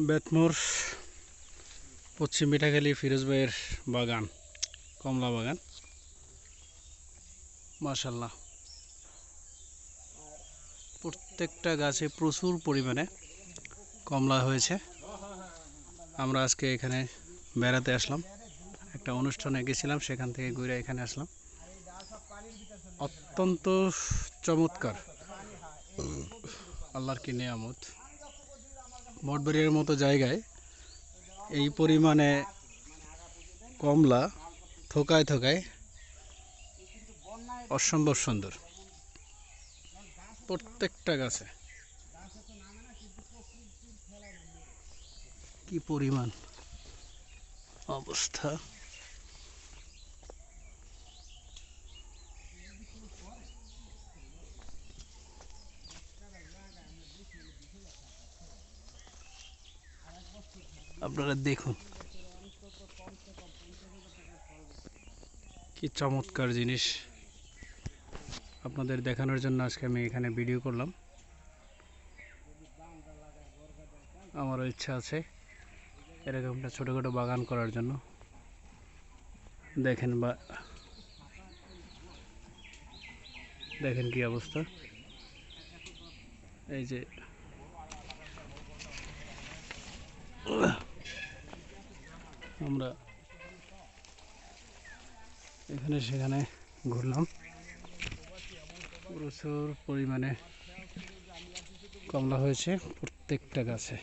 বেতমোর পশ্চিম মিঠাখালী ফিরোজ ভাইয়ের বাগান, কমলা বাগান। মাশাআল্লাহ, প্রত্যেকটা গাছে প্রচুর পরিমাণে কমলা হয়েছে। আমরা আজকে এখানে বেড়াতে আসলাম, একটা অনুষ্ঠানে গেছিলাম, সেখান থেকে ঘুরে এখানে আসলাম। অত্যন্ত চমৎকার, আল্লাহর কি নিয়ামত। মঠবাড়িয়ার মতো জায়গায় এই পরিমাণে কমলা থোকায় থোকায় অসম্ভব সুন্দর প্রত্যেকটা গাছে। কি পরিমাণ অবস্থা! আপনারা দেখুন কি চমৎকার জিনিস। আপনাদের দেখানোর জন্য আজকে আমি এখানে ভিডিও করলাম। আমারও ইচ্ছা আছে এরকম একটা ছোটোখাটো বাগান করার জন্য। দেখেন দেখেন কি অবস্থা। এই যে আমরা এখানে সেখানে ঘুরলাম, প্রচুর পরিমাণে কমলা হয়েছে প্রত্যেকটা গাছে।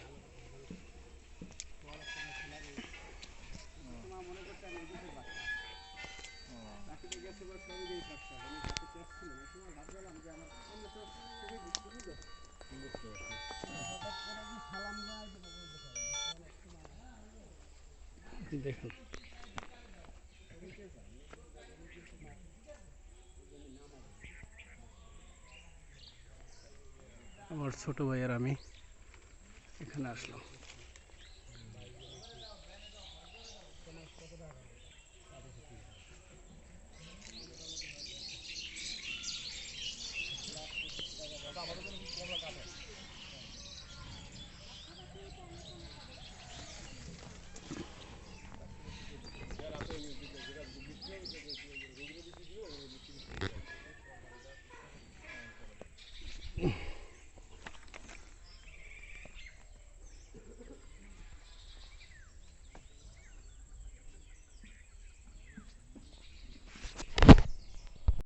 দেখুন, আমার ছোট ভাই আর আমি এখানে আসলাম।